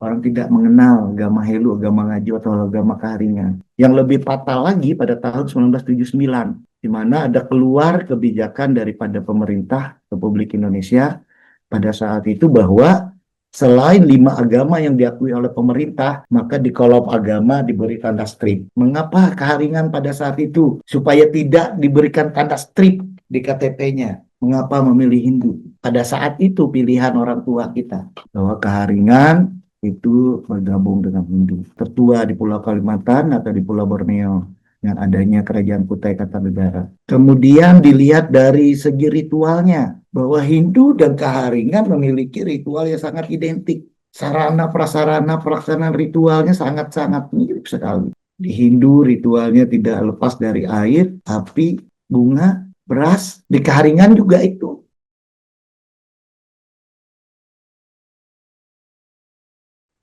Orang tidak mengenal agama Helu, agama Ngaju, atau agama Kaharingan. Yang lebih fatal lagi pada tahun 1979, di mana ada keluar kebijakan daripada pemerintah Republik Indonesia pada saat itu bahwa selain 5 agama yang diakui oleh pemerintah, maka di kolom agama diberi tanda strip. Mengapa Kaharingan pada saat itu? Supaya tidak diberikan tanda strip di KTP-nya. Mengapa memilih Hindu? Pada saat itu pilihan orang tua kita bahwa Kaharingan itu bergabung dengan Hindu. Tertua di Pulau Kalimantan atau di Pulau Borneo dengan adanya Kerajaan Kutai Kartanegara. Kemudian dilihat dari segi ritualnya bahwa Hindu dan Kaharingan memiliki ritual yang sangat identik. Sarana prasarana pelaksanaan ritualnya sangat-sangat mirip sekali. Di Hindu ritualnya tidak lepas dari air, api, bunga, beras. Di Kaharingan juga itu.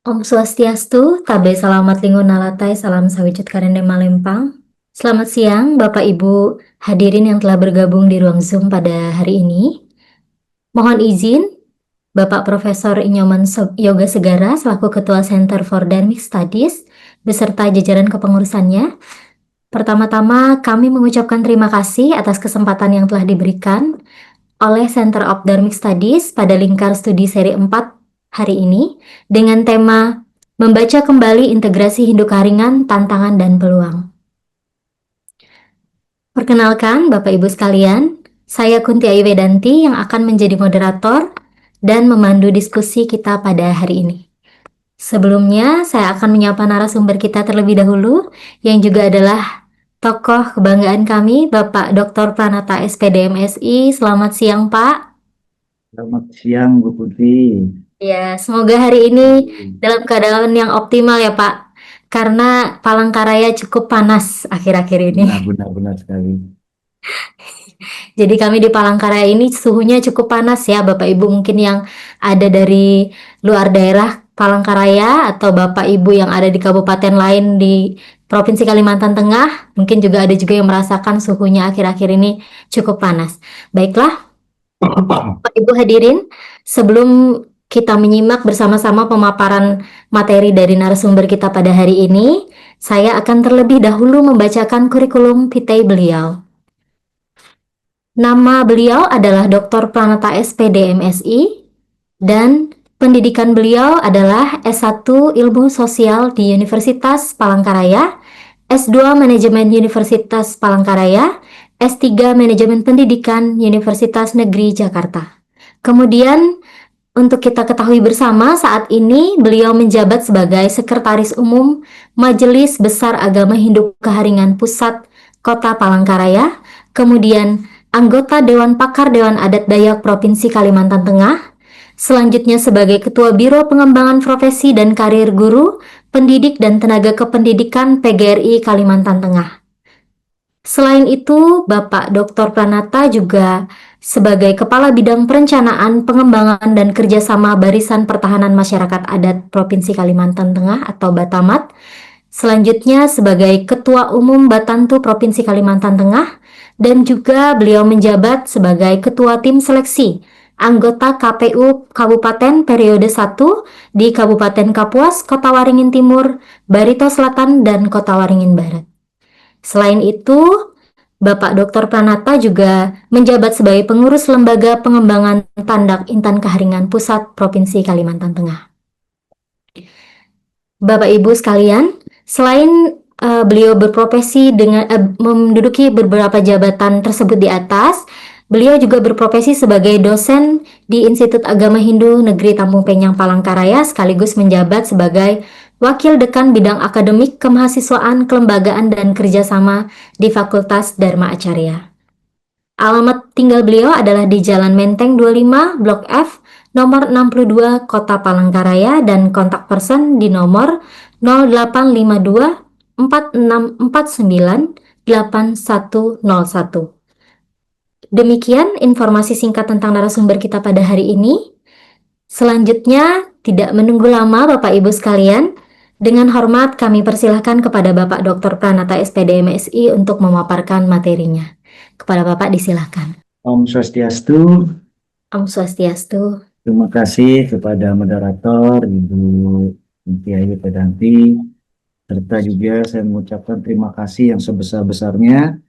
Om Swastiastu, Tabe Salamat Linggo Nalatai, Salam Sawijut Karende Malempang. Selamat siang Bapak Ibu hadirin yang telah bergabung di ruang Zoom pada hari ini. Mohon izin, Bapak Profesor Inyoman Yoga Segara selaku Ketua Center for Dharmic Studies beserta jajaran kepengurusannya. Pertama-tama kami mengucapkan terima kasih atas kesempatan yang telah diberikan oleh Center of Dharmic Studies pada lingkar studi seri 4 hari ini dengan tema Membaca Kembali Integrasi Hindu Kaharingan, Tantangan dan Peluang. Perkenalkan Bapak Ibu sekalian, saya Kunti Ayu Vedanti yang akan menjadi moderator dan memandu diskusi kita pada hari ini. Sebelumnya, saya akan menyapa narasumber kita terlebih dahulu, yang juga adalah tokoh kebanggaan kami, Bapak Dr. Pranata SPD MSI. Selamat siang, Pak. Selamat siang, Bu Putri. Ya, semoga hari ini dalam keadaan yang optimal ya, Pak. Karena Palangkaraya cukup panas akhir-akhir ini. Benar-benar sekali. Jadi kami di Palangkaraya ini suhunya cukup panas ya, Bapak Ibu mungkin yang ada dari luar daerah Palangkaraya atau Bapak Ibu yang ada di kabupaten lain di Provinsi Kalimantan Tengah, mungkin juga ada juga yang merasakan suhunya akhir-akhir ini cukup panas. Baiklah, Bapak Ibu hadirin, sebelum kita menyimak bersama-sama pemaparan materi dari narasumber kita pada hari ini, saya akan terlebih dahulu membacakan kurikulum vitae beliau. Nama beliau adalah Dr. Pranata SPD MSI dan pendidikan beliau adalah S1 Ilmu Sosial di Universitas Palangkaraya, S2 Manajemen Universitas Palangkaraya, S3 Manajemen Pendidikan Universitas Negeri Jakarta. Kemudian untuk kita ketahui bersama, saat ini beliau menjabat sebagai Sekretaris Umum Majelis Besar Agama Hindu Kaharingan Pusat Kota Palangkaraya, kemudian anggota Dewan Pakar Dewan Adat Dayak Provinsi Kalimantan Tengah, selanjutnya sebagai Ketua Biro Pengembangan Profesi dan Karir Guru, Pendidik dan Tenaga Kependidikan PGRI Kalimantan Tengah. Selain itu, Bapak Dr. Pranata juga sebagai Kepala Bidang Perencanaan, Pengembangan, dan Kerjasama Barisan Pertahanan Masyarakat Adat Provinsi Kalimantan Tengah atau Batamat. Selanjutnya sebagai Ketua Umum Batantu Provinsi Kalimantan Tengah, dan juga beliau menjabat sebagai Ketua Tim Seleksi anggota KPU Kabupaten periode 1 di Kabupaten Kapuas, Kota Waringin Timur, Barito Selatan, dan Kota Waringin Barat. Selain itu, Bapak Dr. Pranata juga menjabat sebagai pengurus Lembaga Pengembangan Tandak Intan Kaharingan Pusat Provinsi Kalimantan Tengah. Bapak Ibu sekalian, selain beliau berprofesi dengan menduduki beberapa jabatan tersebut di atas, beliau juga berprofesi sebagai dosen di Institut Agama Hindu Negeri Tampung Penyang Palangkaraya sekaligus menjabat sebagai Wakil Dekan Bidang Akademik Kemahasiswaan, Kelembagaan, dan Kerjasama di Fakultas Dharma Acarya. Alamat tinggal beliau adalah di Jalan Menteng 25, Blok F, nomor 62, Kota Palangkaraya, dan kontak person di nomor 0852 4649 8101. Demikian informasi singkat tentang narasumber kita pada hari ini. Selanjutnya, tidak menunggu lama Bapak Ibu sekalian, dengan hormat kami persilahkan kepada Bapak Dr. Pranata SPD MSI untuk memaparkan materinya. Kepada Bapak disilahkan. Om Swastiastu. Om Swastiastu. Terima kasih kepada moderator Ibu Kiai Pedanti, serta juga saya mengucapkan terima kasih yang sebesar-besarnya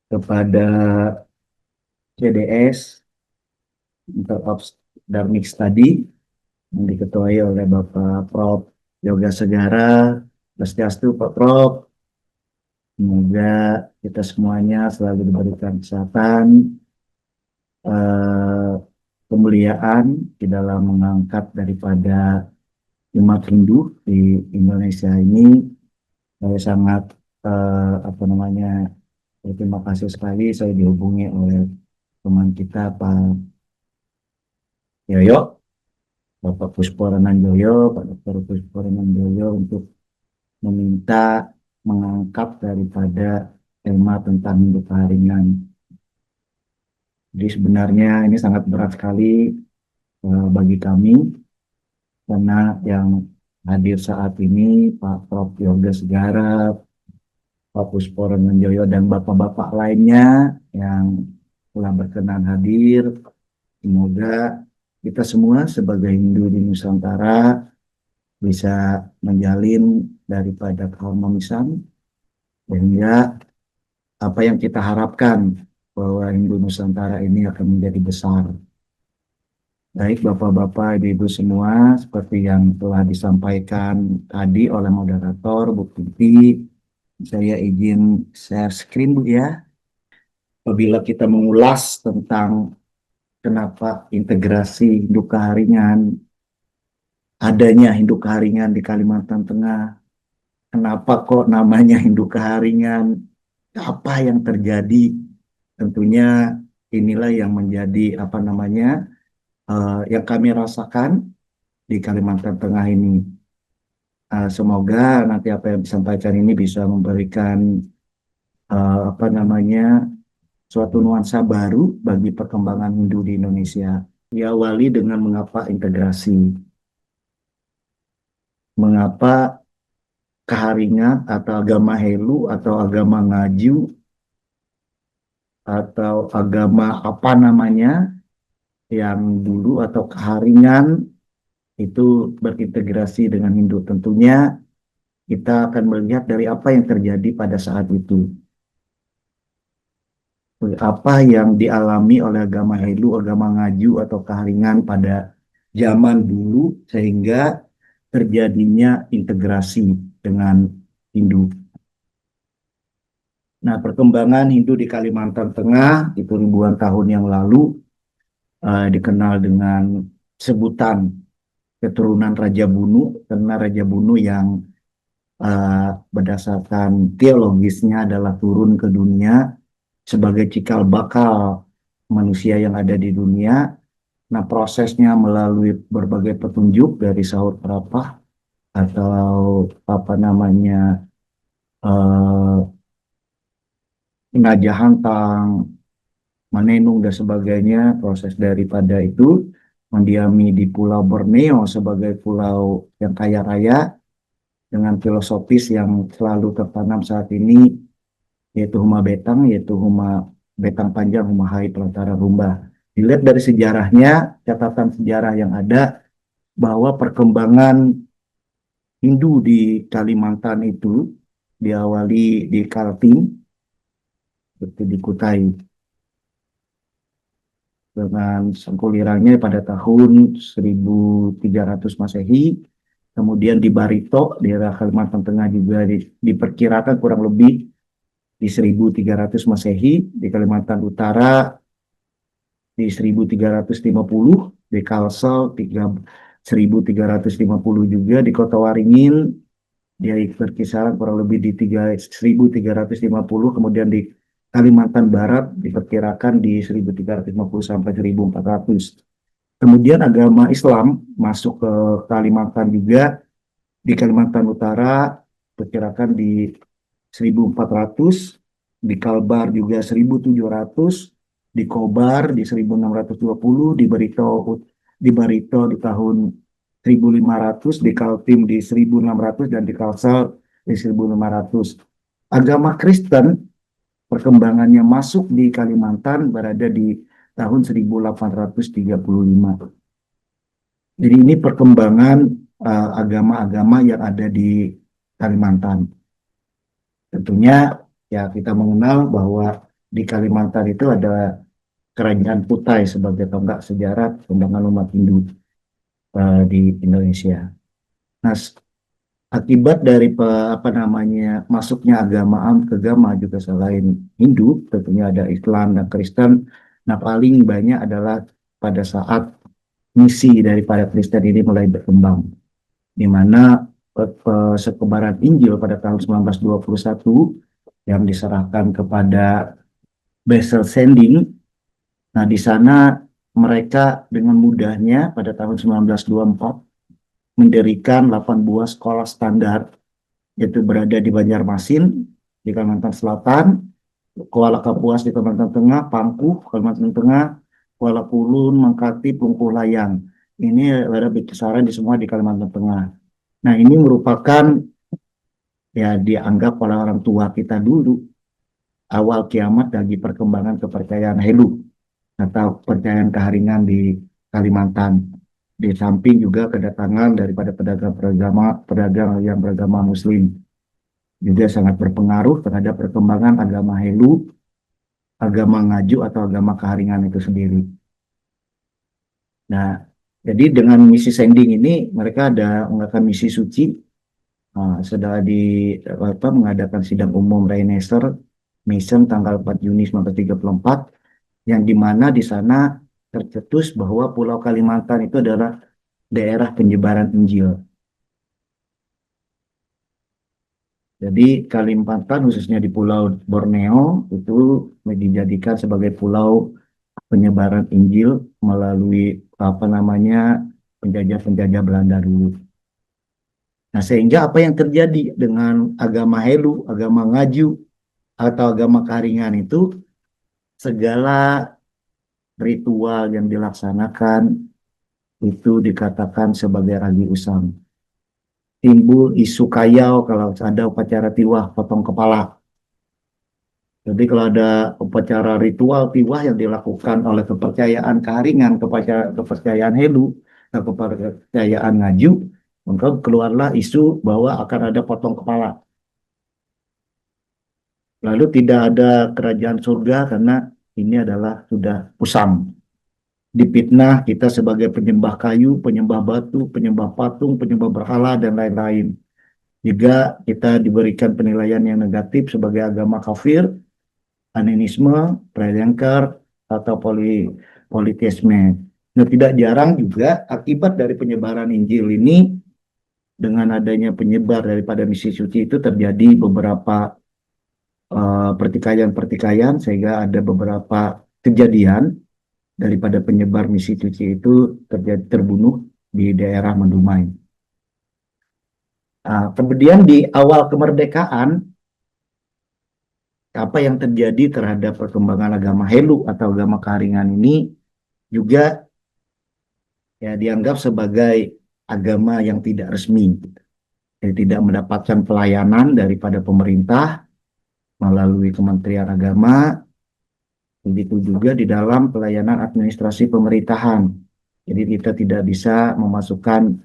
kepada CDS Center of Dharmic Study yang diketuai oleh Bapak Prof. Yoga Segara. Swastiastu Pak Prof. Semoga kita semuanya selalu diberikan kesehatan, kemuliaan di dalam mengangkat daripada umat Hindu di Indonesia ini. Saya sangat berterima kasih sekali saya dihubungi oleh teman kita Pak Yoyo, Bapak Pusporananjoyo, Pak Dr. Pusporananjoyo untuk meminta mengangkat daripada tema tentang Hindu Keharingan. Jadi sebenarnya ini sangat berat sekali bagi kami karena yang hadir saat ini Pak Prof. Yoga Segara, Pak Pusporananjoyo dan bapak-bapak lainnya yang telah berkenan hadir. Semoga kita semua sebagai Hindu di Nusantara bisa menjalin daripada keharmonisan sehingga apa yang kita harapkan bahwa Hindu Nusantara ini akan menjadi besar. Baik Bapak-Bapak, Ibu-Ibu semua, seperti yang telah disampaikan tadi oleh moderator Bu Tuti, saya izin share screen Bu ya. Apabila kita mengulas tentang kenapa integrasi Hindu Keharingan, adanya Hindu Keharingan di Kalimantan Tengah, kenapa kok namanya Hindu Keharingan, apa yang terjadi, tentunya inilah yang menjadi yang kami rasakan di Kalimantan Tengah ini. Semoga nanti apa yang disampaikan ini bisa memberikan suatu nuansa baru bagi perkembangan Hindu di Indonesia. Diawali dengan mengapa integrasi, mengapa Keharingan atau agama Helu atau agama Ngaju atau agama yang dulu atau Keharingan itu berintegrasi dengan Hindu. Tentunya kita akan melihat dari apa yang terjadi pada saat itu. Apa yang dialami oleh agama Helu, agama Ngaju atau Keharingan pada zaman dulu sehingga terjadinya integrasi dengan Hindu. Nah, perkembangan Hindu di Kalimantan Tengah itu ribuan tahun yang lalu dikenal dengan sebutan keturunan Raja Bunu, karena Raja Bunu yang berdasarkan teologisnya adalah turun ke dunia sebagai cikal bakal manusia yang ada di dunia. Nah, prosesnya melalui berbagai petunjuk dari Sahur Perapah atau Ngajah Hantang, Manenung dan sebagainya, proses daripada itu mendiami di Pulau Borneo sebagai pulau yang kaya raya dengan filosofis yang selalu tertanam saat ini, yaitu Huma Betang, yaitu Huma Betang Panjang, Huma Hai Pelantara Rumba. Dilihat dari sejarahnya, catatan sejarah yang ada bahwa perkembangan Hindu di Kalimantan itu diawali di Kaltim, seperti di Kutai, dengan sengkulirangnya pada tahun 1300 Masehi. Kemudian di Barito, daerah Kalimantan Tengah juga diperkirakan kurang lebih di 1300 Masehi, di Kalimantan Utara di 1350, di Kalsel 1350 juga, di Kota Waringin dia berkisaran kurang lebih di 1350, kemudian di Kalimantan Barat diperkirakan di 1350 sampai 1400. Kemudian agama Islam masuk ke Kalimantan juga, di Kalimantan Utara perkirakan di 1400, di Kalbar juga 1700, di Kobar di 1620, di Barito di tahun 1500, di Kaltim di 1600, dan di Kalsel di 1500. Agama Kristen perkembangannya masuk di Kalimantan berada di tahun 1835. Jadi ini perkembangan agama-agama yang ada di Kalimantan. Tentunya ya kita mengenal bahwa di Kalimantan itu ada Kerajaan Kutai sebagai tonggak sejarah perkembangan umat Hindu di Indonesia. Nah, akibat dari apa namanya masuknya agama juga selain Hindu, tentunya ada Islam dan Kristen. Nah, paling banyak adalah pada saat misi daripada Kristen ini mulai berkembang, di mana sekebaran Injil pada tahun 1921 yang diserahkan kepada Basil Sending. Nah, di sana mereka dengan mudahnya pada tahun 1924 mendirikan 8 buah sekolah standar, yaitu berada di Banjarmasin, di Kalimantan Selatan, Kuala Kapuas di Kalimantan Tengah, Pangkuh, Kalimantan Tengah, Kuala Pulun, Mangkati, Plungkuh Layang. Ini ada besaran di semua di Kalimantan Tengah. Nah, ini merupakan ya dianggap oleh orang tua kita dulu awal kiamat bagi perkembangan kepercayaan Helu atau kepercayaan keharingan di Kalimantan. Di samping juga kedatangan daripada pedagang yang beragama Muslim juga sangat berpengaruh terhadap perkembangan agama Helu, agama Ngaju atau agama keharingan itu sendiri. Nah, jadi dengan misi sending ini mereka ada mengadakan misi suci, sudah di mengadakan sidang umum Renaissance Mission tanggal 4 Juni 1934, yang dimana di sana tercetus bahwa Pulau Kalimantan itu adalah daerah penyebaran Injil. Jadi Kalimantan khususnya di Pulau Borneo itu dijadikan sebagai pulau penyebaran Injil melalui apa namanya penjajah-penjajah Belanda dulu. Nah, sehingga apa yang terjadi dengan agama Helu, agama Ngaju atau agama Karingan itu, segala ritual yang dilaksanakan itu dikatakan sebagai ragi usang. Timbul isu kayau kalau ada upacara tiwah potong kepala. Jadi kalau ada upacara ritual tiwah yang dilakukan oleh kepercayaan Karingan, kepercayaan Helu, kepercayaan Ngaju, maka keluarlah isu bahwa akan ada potong kepala. Lalu tidak ada kerajaan surga karena ini adalah sudah usang. Dipitnah kita sebagai penyembah kayu, penyembah batu, penyembah patung, penyembah berhala, dan lain-lain. Juga kita diberikan penilaian yang negatif sebagai agama kafir, animisme, prayangkar, atau politeisme. Nah, tidak jarang juga akibat dari penyebaran Injil ini, dengan adanya penyebar daripada misi suci itu terjadi beberapa pertikaian-pertikaian, sehingga ada beberapa kejadian daripada penyebar misi suci itu terbunuh di daerah Mendumai. Kemudian di awal kemerdekaan, apa yang terjadi terhadap perkembangan agama Helu atau agama Karingan ini juga ya dianggap sebagai agama yang tidak resmi, jadi tidak mendapatkan pelayanan daripada pemerintah melalui Kementerian Agama, begitu juga di dalam pelayanan administrasi pemerintahan. Jadi kita tidak bisa memasukkan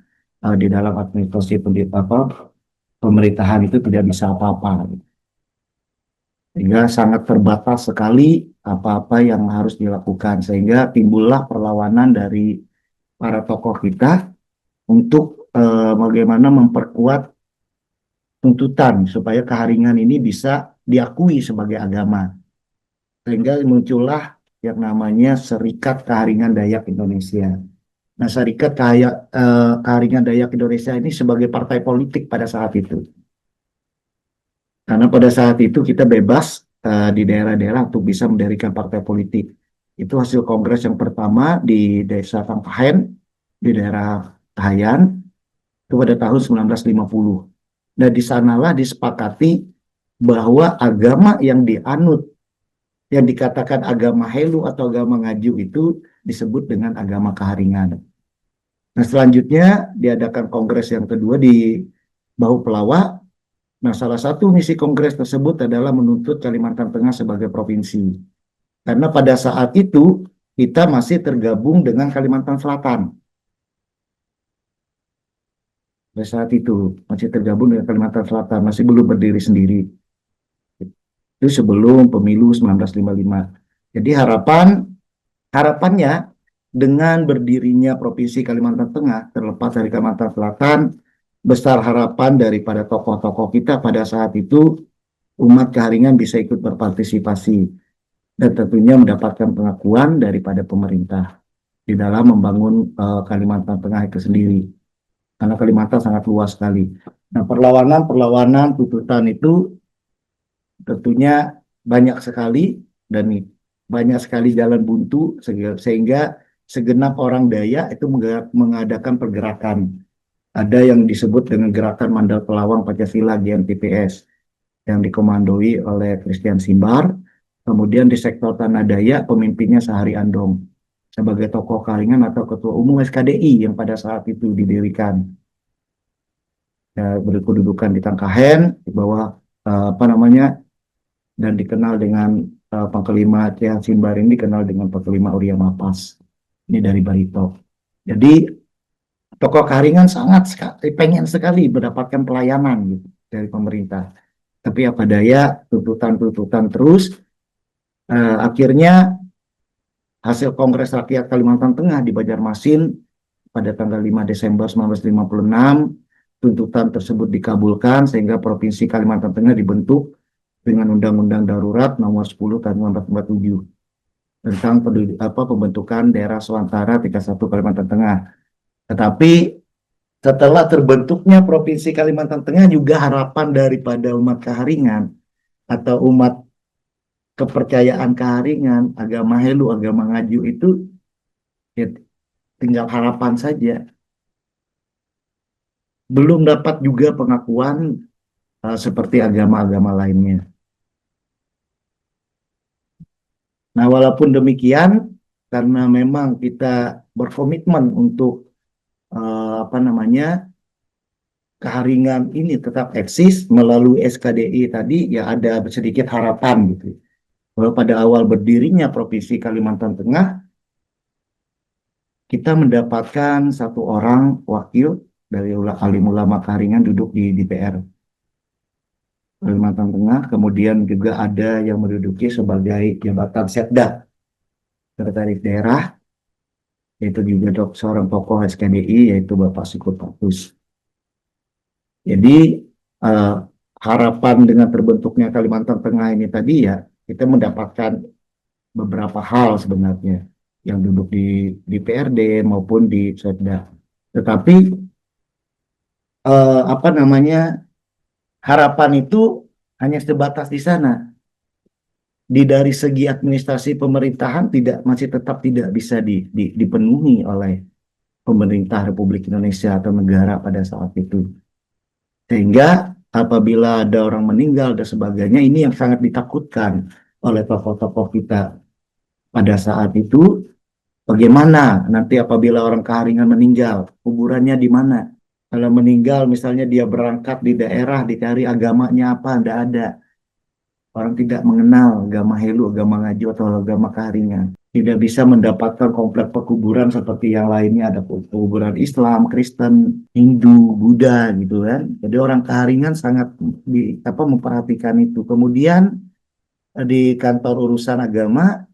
di dalam administrasi pemerintahan itu tidak bisa apa-apa. Sehingga sangat terbatas sekali apa-apa yang harus dilakukan. Sehingga timbullah perlawanan dari para tokoh kita untuk bagaimana memperkuat tuntutan supaya keharingan ini bisa diakui sebagai agama. Sehingga muncullah yang namanya Serikat Keharingan Dayak Indonesia. Nah, Serikat Keharingan Dayak Indonesia ini sebagai partai politik pada saat itu. Karena pada saat itu kita bebas di daerah-daerah untuk bisa mendirikan partai politik. Itu hasil kongres yang pertama di Desa Tangkahen, di daerah Kahayan, itu pada tahun 1950. Nah, di sanalah disepakati bahwa agama yang dianut, yang dikatakan agama Helu atau agama Ngaju itu disebut dengan agama Keharingan. Nah, selanjutnya diadakan kongres yang kedua di Bahu Pelawa. Nah, salah satu misi kongres tersebut adalah menuntut Kalimantan Tengah sebagai provinsi. Karena pada saat itu kita masih tergabung dengan Kalimantan Selatan. pada saat itu masih tergabung dengan Kalimantan Selatan, masih belum berdiri sendiri. Itu sebelum pemilu 1955. Jadi harapannya dengan berdirinya Provinsi Kalimantan Tengah, terlepas dari Kalimantan Selatan, besar harapan daripada tokoh-tokoh kita pada saat itu, umat Kaharingan bisa ikut berpartisipasi dan tentunya mendapatkan pengakuan daripada pemerintah di dalam membangun Kalimantan Tengah itu sendiri. Karena Kalimantan sangat luas sekali. Nah, perlawanan tuntutan itu tentunya banyak sekali dan banyak sekali jalan buntu sehingga segenap orang Dayak itu mengadakan pergerakan. Ada yang disebut dengan Gerakan Mandal Pelawang Pancasila GMTPS yang dikomandoi oleh Christian Simbar. Kemudian di sektor Tanah Dayak pemimpinnya Sahari Andong sebagai tokoh Kaharingan atau ketua umum SKDI yang pada saat itu didirikan. Ya, berkedudukan di Tangkahen di bawah apa namanya dan dikenal dengan Panglima Tia Simbar ini dikenal dengan Panglima Uria Mapas. Ini dari Barito. Jadi tokoh Kaharingan sangat pengen sekali mendapatkan pelayanan gitu, dari pemerintah. Tapi apa daya, tuntutan terus. Akhirnya hasil Kongres Rakyat Kalimantan Tengah di Banjarmasin pada tanggal 5 Desember 1956, tuntutan tersebut dikabulkan sehingga Provinsi Kalimantan Tengah dibentuk dengan Undang-Undang Darurat Nomor 10 Tahun 1947 tentang pembentukan daerah Swantara tingkat 1 Kalimantan Tengah. Tetapi setelah terbentuknya Provinsi Kalimantan Tengah juga harapan daripada umat Kaharingan atau umat kepercayaan Kaharingan, agama Helu, agama Ngaju itu ya, tinggal harapan saja. Belum dapat juga pengakuan seperti agama-agama lainnya. Nah, walaupun demikian, karena memang kita berkomitmen untuk apa namanya Kaharingan ini tetap eksis melalui SKDI tadi, ya ada sedikit harapan gitu. Bahwa pada awal berdirinya Provinsi Kalimantan Tengah, kita mendapatkan satu orang wakil dari alim ulama Kaharingan duduk di DPR Kalimantan Tengah, kemudian juga ada yang menduduki sebagai jabatan Setda, sekretaris daerah, yaitu juga seorang tokoh SKDI, yaitu Bapak Sikut Patus. Jadi harapan dengan terbentuknya Kalimantan Tengah ini tadi ya, kita mendapatkan beberapa hal sebenarnya yang duduk di DPRD maupun di Setda. Tetapi apa namanya harapan itu hanya sebatas di sana. Dari segi administrasi pemerintahan masih tetap tidak bisa dipenuhi oleh pemerintah Republik Indonesia atau negara pada saat itu. Sehingga apabila ada orang meninggal dan sebagainya, ini yang sangat ditakutkan oleh tokoh-tokoh kita pada saat itu. Bagaimana nanti apabila orang Kaharingan meninggal, kuburannya di mana? Kalau meninggal misalnya dia berangkat di daerah, dicari agamanya apa, tidak ada. Orang tidak mengenal agama Helu, agama Ngaju, atau agama Kaharingan. Tidak bisa mendapatkan komplek pekuburan seperti yang lainnya. Ada pekuburan Islam, Kristen, Hindu, Buddha gitu kan. Jadi orang Kaharingan sangat memperhatikan itu. Kemudian di kantor urusan agama,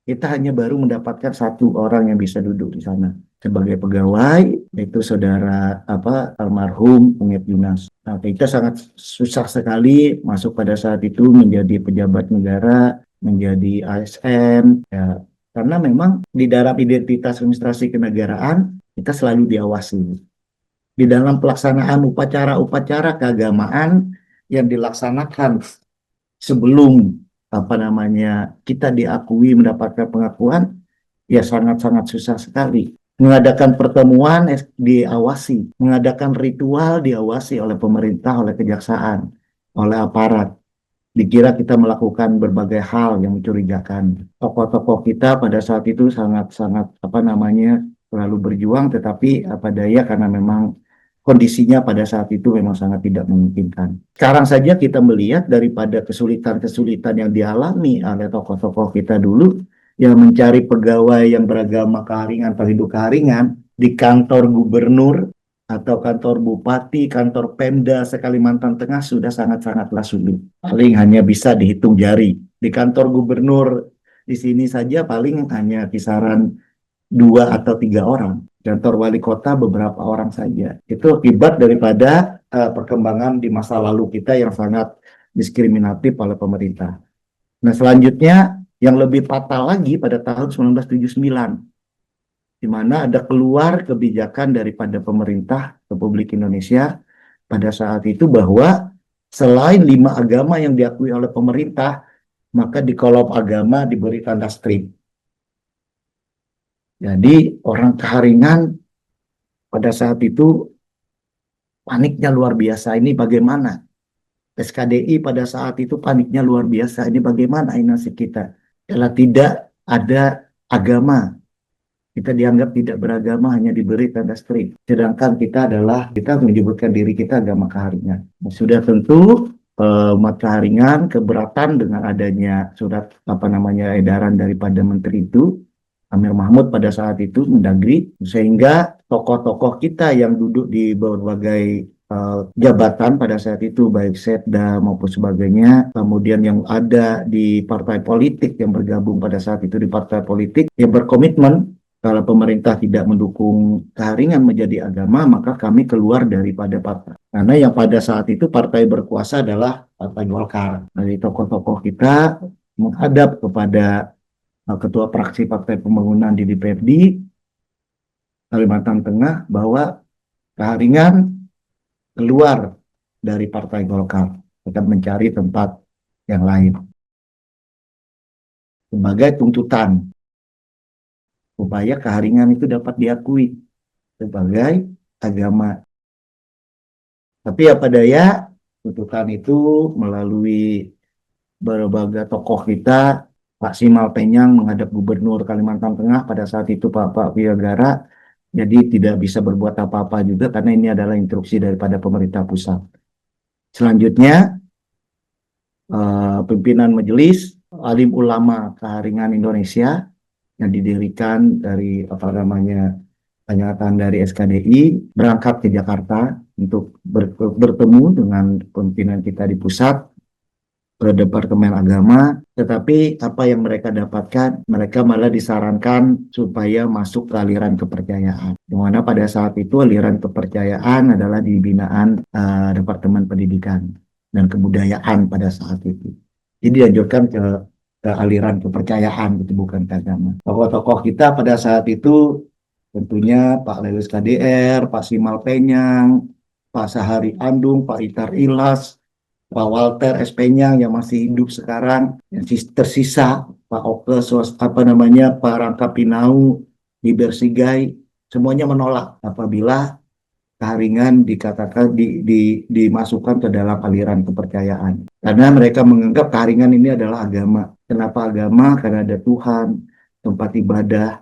kita hanya baru mendapatkan satu orang yang bisa duduk di sana sebagai pegawai, yaitu saudara almarhum Ungit Yunas. Nah, kita sangat susah sekali masuk pada saat itu menjadi pejabat negara, menjadi ASN, ya, karena memang di dalam identitas administrasi kenegaraan kita selalu diawasi. Di dalam pelaksanaan upacara-upacara keagamaan yang dilaksanakan sebelum kita diakui mendapatkan pengakuan, ya sangat-sangat susah sekali. Mengadakan pertemuan diawasi, mengadakan ritual diawasi oleh pemerintah, oleh kejaksaan, oleh aparat. Dikira kita melakukan berbagai hal yang mencurigakan. Tokoh-tokoh kita pada saat itu sangat-sangat selalu berjuang, tetapi apa daya karena memang kondisinya pada saat itu memang sangat tidak memungkinkan. Sekarang saja kita melihat daripada kesulitan-kesulitan yang dialami oleh tokoh-tokoh kita dulu, yang mencari pegawai yang beragama Kaharingan atau Hindu Kaharingan di kantor gubernur atau kantor bupati, kantor Pemda se-Kalimantan Tengah sudah sangat-sangatlah sulit. Paling hanya bisa dihitung jari. Di kantor gubernur di sini saja paling hanya kisaran 2 atau 3 orang. Kantor wali kota beberapa orang saja. Itu akibat daripada perkembangan di masa lalu kita yang sangat diskriminatif oleh pemerintah. Nah, selanjutnya yang lebih fatal lagi pada tahun 1979, di mana ada keluar kebijakan daripada pemerintah Republik Indonesia pada saat itu bahwa selain 5 agama yang diakui oleh pemerintah, maka di kolom agama diberi tanda strip. Jadi orang Keharingan pada saat itu paniknya luar biasa. Ini bagaimana? SKDI pada saat itu paniknya luar biasa. Ini bagaimana ini nasib kita? Kalau tidak ada agama, kita dianggap tidak beragama, hanya diberi tanda strip. Sedangkan kita menyebutkan diri kita agama Keharingan. Sudah tentu umat Keharingan keberatan dengan adanya surat edaran daripada menteri itu, Amir Mahmud pada saat itu, Mendagri, sehingga tokoh-tokoh kita yang duduk di berbagai jabatan pada saat itu, baik Setda maupun sebagainya, kemudian yang ada di partai politik yang bergabung pada saat itu di partai politik, yang berkomitmen kalau pemerintah tidak mendukung Keharingan menjadi agama, maka kami keluar daripada partai. Karena yang pada saat itu partai berkuasa adalah Partai Golkar. Dari tokoh-tokoh kita menghadap kepada Ketua Fraksi Partai Pembangunan di DPRD Kalimantan Tengah bahwa Keharingan keluar dari Partai Golkar, tetap mencari tempat yang lain sebagai tuntutan supaya Keharingan itu dapat diakui sebagai agama. Tapi apa daya, tuntutan itu melalui berbagai tokoh kita, Pak Simal Penyang menghadap Gubernur Kalimantan Tengah pada saat itu Pak Wiagara, jadi tidak bisa berbuat apa-apa juga karena ini adalah instruksi daripada pemerintah pusat. Selanjutnya, pimpinan Majelis Alim Ulama Keharingan Indonesia yang didirikan dari pernyataan dari SKDI berangkat ke Jakarta untuk bertemu dengan pimpinan kita di pusat, ke Departemen Agama, tetapi apa yang mereka dapatkan, mereka malah disarankan supaya masuk ke aliran kepercayaan. Di mana pada saat itu aliran kepercayaan adalah di binaan Departemen Pendidikan dan Kebudayaan pada saat itu. Jadi dianjurkan ke aliran kepercayaan, gitu, bukan ke agama. Tokoh-tokoh kita pada saat itu tentunya Pak Lelis KDR, Pak Simal Penyang, Pak Sahari Andung, Pak Itar Ilas, Pak Walter S.Penyang yang masih hidup sekarang, yang tersisa Pak Oke, Pak Rangka Pinau, Biber Sigai, semuanya menolak apabila Keharingan dikatakan dimasukkan ke dalam aliran kepercayaan. Karena mereka menganggap Keharingan ini adalah agama. Kenapa agama? Karena ada Tuhan, tempat ibadah,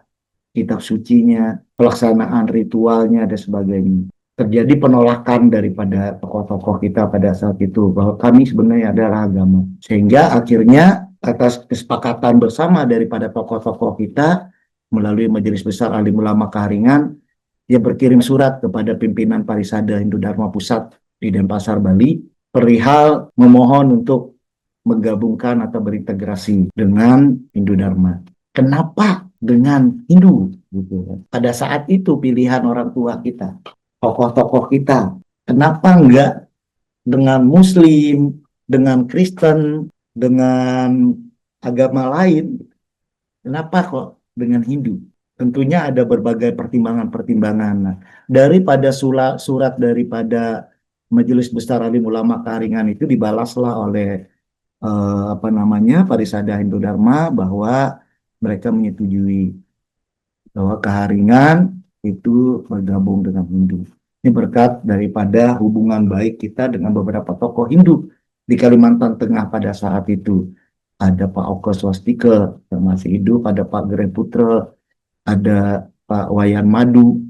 kitab sucinya, pelaksanaan ritualnya, dan sebagainya. Terjadi penolakan daripada tokoh-tokoh kita pada saat itu bahwa kami sebenarnya adalah agama. Sehingga akhirnya atas kesepakatan bersama daripada tokoh-tokoh kita melalui Majelis Besar Alim Ulama Keharingan, dia berkirim surat kepada pimpinan Parisada Hindu Dharma Pusat di Denpasar, Bali, perihal memohon untuk menggabungkan atau berintegrasi dengan Hindu Dharma. Kenapa dengan Hindu? Gitu. Pada saat itu pilihan orang tua kita, tokoh-tokoh kita, kenapa enggak dengan Muslim, dengan Kristen, dengan agama lain? Kenapa kok dengan Hindu? Tentunya ada berbagai pertimbangan-pertimbangan. Nah, daripada surat daripada Majelis Besar Alim Ulama Keharingan itu dibalaslah oleh Parisada Hindu Dharma bahwa mereka menyetujui bahwa Keharingan itu bergabung dengan Hindu. Ini berkat daripada hubungan baik kita dengan beberapa tokoh Hindu di Kalimantan Tengah pada saat itu. Ada Pak Oke Swastika yang masih hidup, ada Pak Gere Putra, ada Pak Wayan Madu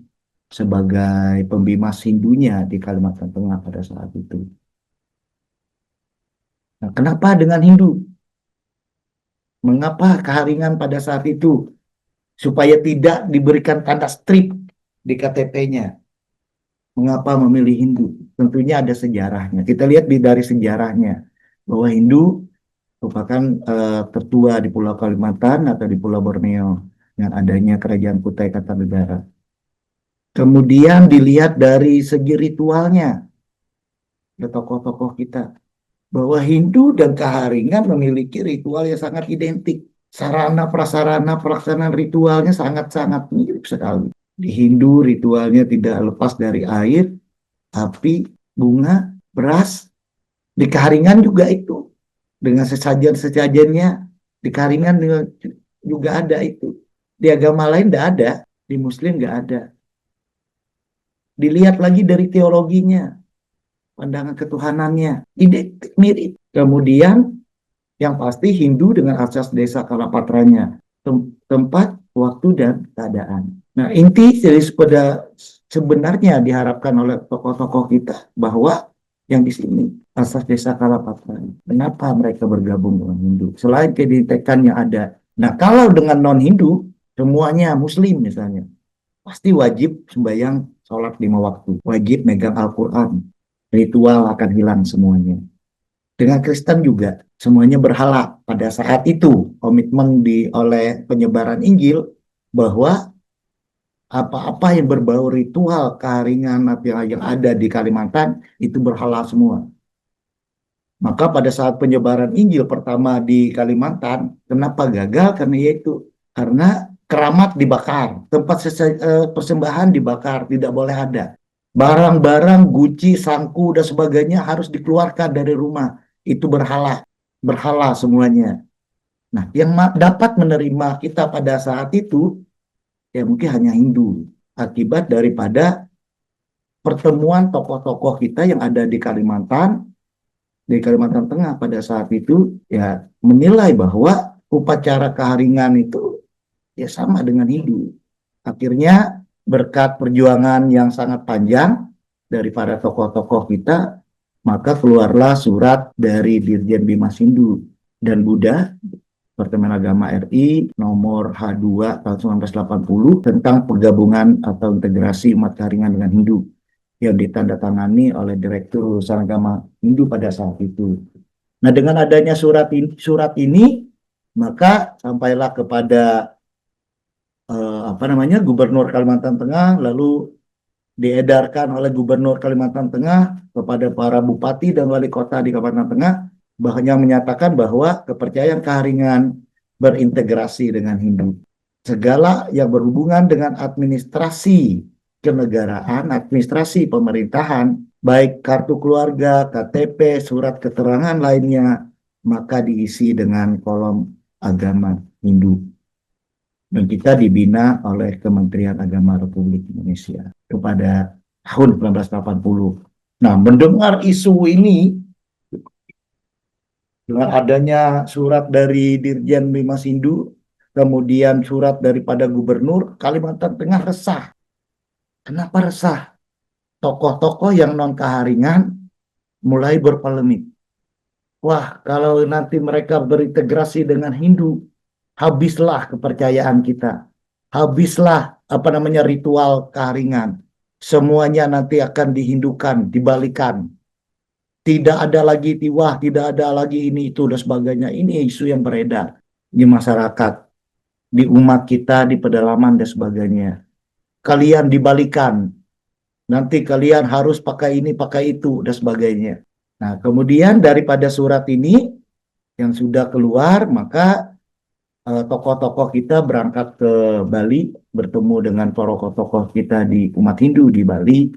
sebagai pembimas Hindunya di Kalimantan Tengah pada saat itu. Nah, kenapa dengan Hindu? Mengapa Keharingan pada saat itu? Supaya tidak diberikan tanda strip di KTP-nya. Mengapa memilih Hindu? Tentunya ada sejarahnya. Kita lihat dari sejarahnya bahwa Hindu merupakan tertua di Pulau Kalimantan atau di Pulau Borneo dengan adanya Kerajaan Kutai Kartanegara. Kemudian dilihat dari segi ritualnya, ada tokoh-tokoh kita bahwa Hindu dan Kaharingan memiliki ritual yang sangat identik. Sarana prasarana pelaksanaan ritualnya sangat-sangat mirip sekali. Di Hindu ritualnya tidak lepas dari air, api, bunga, beras. Di Kaharingan juga itu dengan sesajen-sesajennya. Di Kaharingan juga ada itu. Di agama lain tidak ada, di Muslim nggak ada. Dilihat lagi dari teologinya, pandangan ketuhanannya, identik mirip. Kemudian yang pasti Hindu dengan asas desa Kalapatranya, tempat, waktu, dan keadaan. Nah, inti dari sebenarnya diharapkan oleh tokoh-tokoh kita bahwa yang di sini asas desa Kalapatra. Kenapa mereka bergabung dengan Hindu? Selain keidentikan yang ada. Nah, kalau dengan non-Hindu, semuanya Muslim misalnya, pasti wajib sembahyang sholat 5 waktu. Wajib megang Al-Quran. Ritual akan hilang semuanya. Dengan Kristen juga, semuanya berhala pada saat itu. Komitmen oleh penyebaran Injil bahwa apa-apa yang berbau ritual keharingan yang ada di Kalimantan itu berhala semua. Maka pada saat penyebaran Injil pertama di Kalimantan, kenapa gagal? Karena keramat dibakar, tempat persembahan dibakar, tidak boleh ada. Barang-barang guci, sangku, dan sebagainya harus dikeluarkan dari rumah. Itu berhala, berhala semuanya. Nah, yang dapat menerima kita pada saat itu, ya mungkin hanya Hindu. Akibat daripada pertemuan tokoh-tokoh kita yang ada di Kalimantan Tengah pada saat itu, ya menilai bahwa upacara keharingan itu ya sama dengan Hindu. Akhirnya berkat perjuangan yang sangat panjang dari para tokoh-tokoh kita, maka keluarlah surat dari Dirjen Bimas Hindu dan Buddha, Departemen Agama RI nomor H2 tahun 1980 tentang penggabungan atau integrasi umat Kaharingan dengan Hindu yang ditandatangani oleh Direktur Urusan Agama Hindu pada saat itu. Nah, dengan adanya surat ini maka sampailah kepada Gubernur Kalimantan Tengah, lalu diedarkan oleh Gubernur Kalimantan Tengah kepada para bupati dan wali kota di Kalimantan Tengah, bahkan menyatakan bahwa kepercayaan Kaharingan berintegrasi dengan Hindu. Segala yang berhubungan dengan administrasi kenegaraan, administrasi pemerintahan, baik kartu keluarga, KTP, surat keterangan lainnya, maka diisi dengan kolom agama Hindu. Dan kita dibina oleh Kementerian Agama Republik Indonesia kepada tahun 1980. Nah, mendengar isu ini, dengan adanya surat dari Dirjen Bimas Hindu, kemudian surat daripada Gubernur, Kalimantan Tengah resah. Kenapa resah? Tokoh-tokoh yang non-Kaharingan mulai berpolemik. Wah, kalau nanti mereka berintegrasi dengan Hindu, habislah kepercayaan kita. Habislah ritual Kaharingan. Semuanya nanti akan dihindukan, dibalikan. Tidak ada lagi tiwah, tidak ada lagi ini, itu, dan sebagainya. Ini isu yang beredar di masyarakat, di umat kita, di pedalaman, dan sebagainya. Kalian dibalikan. Nanti kalian harus pakai ini, pakai itu, dan sebagainya. Nah, kemudian daripada surat ini yang sudah keluar, maka tokoh-tokoh kita berangkat ke Bali, bertemu dengan tokoh-tokoh kita di umat Hindu di Bali,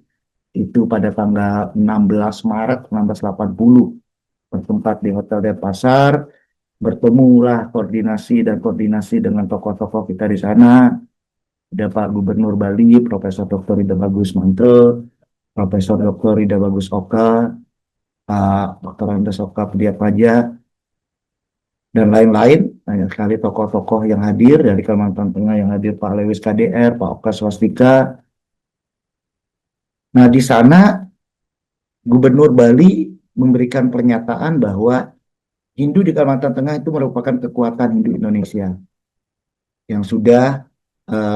itu pada tanggal 16 Maret 1980, bertempat di Hotel Denpasar, bertemulah koordinasi dengan tokoh-tokoh kita di sana. Ada Pak Gubernur Bali, Profesor Dr. Ida Bagus Mantel, Profesor Dr. Ida Bagus Oka, Pak Dr. Andes Oka Pediatpaja, dan lain-lain. Banyak sekali tokoh-tokoh yang hadir dari Kalimantan Tengah, yang hadir Pak Lewis KDR, Pak Oka Swastika. Nah, di sana Gubernur Bali memberikan pernyataan bahwa Hindu di Kalimantan Tengah itu merupakan kekuatan Hindu Indonesia yang sudah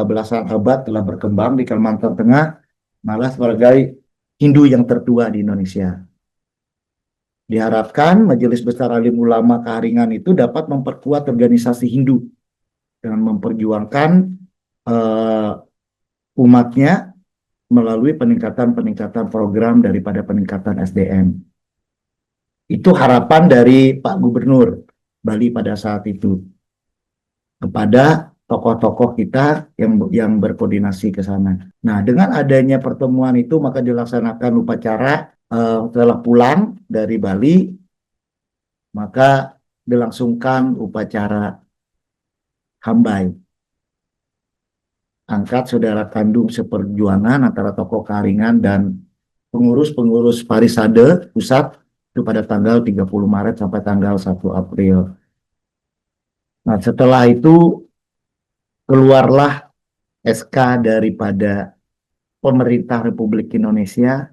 belasan abad telah berkembang di Kalimantan Tengah, malah sebagai Hindu yang tertua di Indonesia. Diharapkan Majelis Besar Alim Ulama Kaharingan itu dapat memperkuat organisasi Hindu dengan memperjuangkan uh, umatnya melalui peningkatan-peningkatan program daripada peningkatan SDM. Itu harapan dari Pak Gubernur Bali pada saat itu kepada tokoh-tokoh kita yang berkoordinasi ke sana. Nah, dengan adanya pertemuan itu maka dilaksanakan upacara setelah pulang dari Bali, maka dilangsungkan upacara Hambai, angkat saudara kandung seperjuangan antara tokoh Kaharingan dan pengurus-pengurus Parisade pusat itu pada tanggal 30 Maret sampai tanggal 1 April. Nah, setelah itu keluarlah SK daripada Pemerintah Republik Indonesia,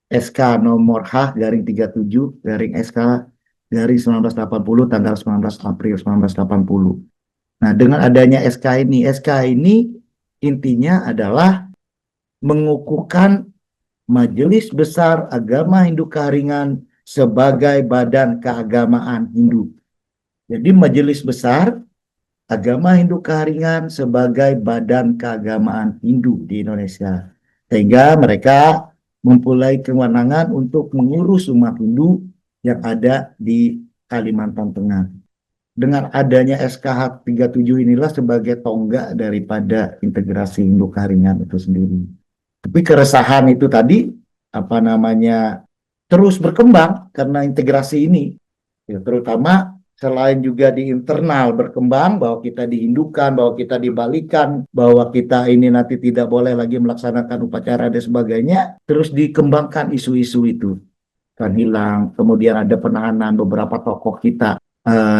SK nomor H-37 garing SK garing 1980 tanggal 19 April 1980. Nah, dengan adanya SK ini intinya adalah mengukuhkan Majelis Besar Agama Hindu Kaharingan sebagai badan keagamaan Hindu. Jadi Majelis Besar Agama Hindu Kaharingan sebagai badan keagamaan Hindu di Indonesia. Sehingga mereka mempunyai kewenangan untuk mengurus umat Hindu yang ada di Kalimantan Tengah. Dengan adanya SKH 37 inilah sebagai tonggak daripada integrasi Hindu Kaharingan itu sendiri. Tapi keresahan itu tadi, terus berkembang karena integrasi ini. Ya, terutama selain juga di internal berkembang, bahwa kita dihindukan, bahwa kita dibalikan, bahwa kita ini nanti tidak boleh lagi melaksanakan upacara dan sebagainya, terus dikembangkan isu-isu itu. Kan hilang, kemudian ada penahanan beberapa tokoh kita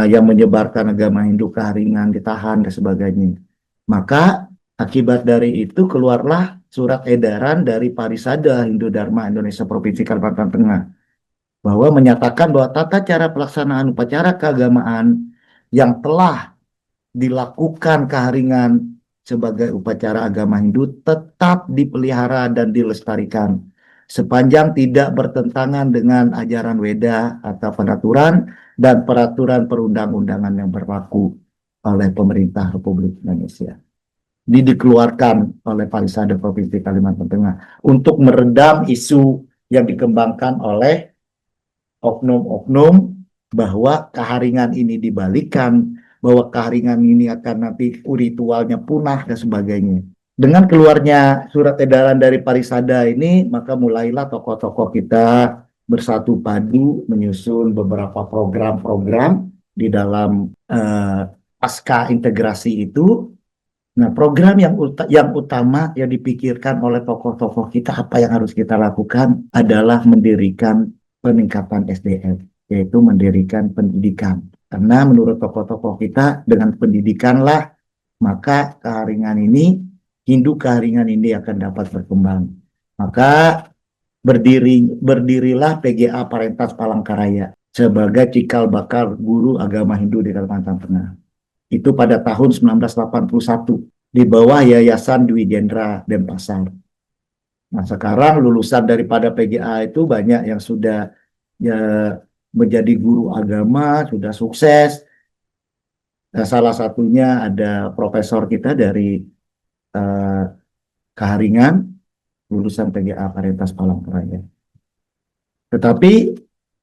yang menyebarkan agama Hindu Kaharingan, ditahan dan sebagainya. Maka akibat dari itu keluarlah surat edaran dari Parisada Hindu Dharma Indonesia Provinsi Kalimantan Tengah bahwa menyatakan bahwa tata cara pelaksanaan upacara keagamaan yang telah dilakukan Kaharingan sebagai upacara agama Hindu tetap dipelihara dan dilestarikan sepanjang tidak bertentangan dengan ajaran Weda atau peraturan dan peraturan perundang-undangan yang berlaku oleh pemerintah Republik Indonesia. Dikeluarkan oleh Parisade Provinsi Kalimantan Tengah untuk meredam isu yang dikembangkan oleh oknum-oknum bahwa Kaharingan ini dibalikan, bahwa Kaharingan ini akan nanti ritualnya punah dan sebagainya. Dengan keluarnya surat edaran dari Parisada ini, maka mulailah tokoh-tokoh kita bersatu padu menyusun beberapa program-program di dalam pasca integrasi itu. Nah, program yang utama yang dipikirkan oleh tokoh-tokoh kita, apa yang harus kita lakukan adalah mendirikan peningkatan SDM, yaitu mendirikan pendidikan. Karena menurut tokoh-tokoh kita, dengan pendidikanlah maka Kaharingan ini, Hindu Kaharingan ini akan dapat berkembang. Maka berdirilah PGA Parentas Palangkaraya sebagai cikal bakal guru agama Hindu di Kalimantan Tengah. Itu pada tahun 1981 di bawah Yayasan Dwi Jendra Denpasar. Nah, sekarang lulusan daripada PGA itu banyak yang sudah menjadi guru agama, sudah sukses. Nah, salah satunya ada profesor kita dari Kaharingan, lulusan PGA Parentas Palangkaraya. Tetapi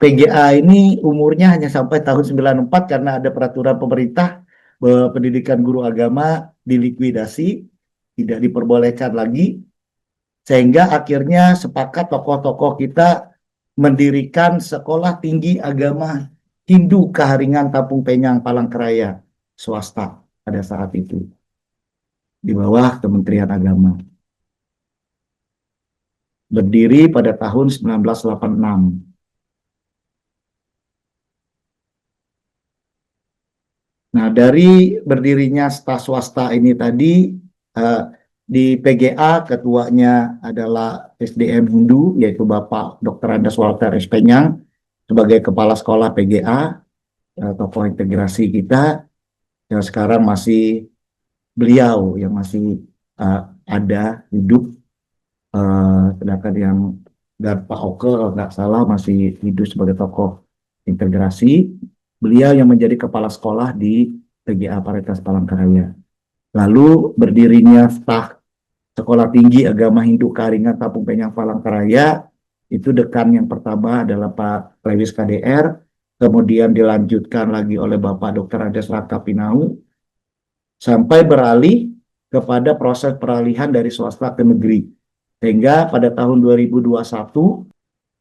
PGA ini umurnya hanya sampai tahun 94 karena ada peraturan pemerintah bahwa pendidikan guru agama dilikuidasi, tidak diperbolehkan lagi, sehingga akhirnya sepakat tokoh-tokoh kita mendirikan Sekolah Tinggi Agama Hindu Kaharingan Tampung Penyang Palangkaraya, swasta pada saat itu, di bawah Kementerian Agama. Berdiri pada tahun 1986. Nah, dari berdirinya swasta ini tadi, di PGA ketuanya adalah SDM Hindu, yaitu Bapak Dr. Andes Walter S. Penyang, sebagai Kepala Sekolah PGA, tokoh integrasi kita, yang sekarang masih beliau yang masih ada hidup, sedangkan yang dan Pak Oke kalau nggak salah masih hidup sebagai tokoh integrasi. Beliau yang menjadi kepala sekolah di PGA Paritas Palangkaraya. Lalu berdirinya staf Sekolah Tinggi Agama Hindu Karingan Tapung Penyang Palangkaraya, itu dekan yang pertama adalah Pak Lewis KDR, kemudian dilanjutkan lagi oleh Bapak Dr. Andes Raka Pinau, sampai beralih kepada proses peralihan dari swasta ke negeri. Sehingga pada tahun 2021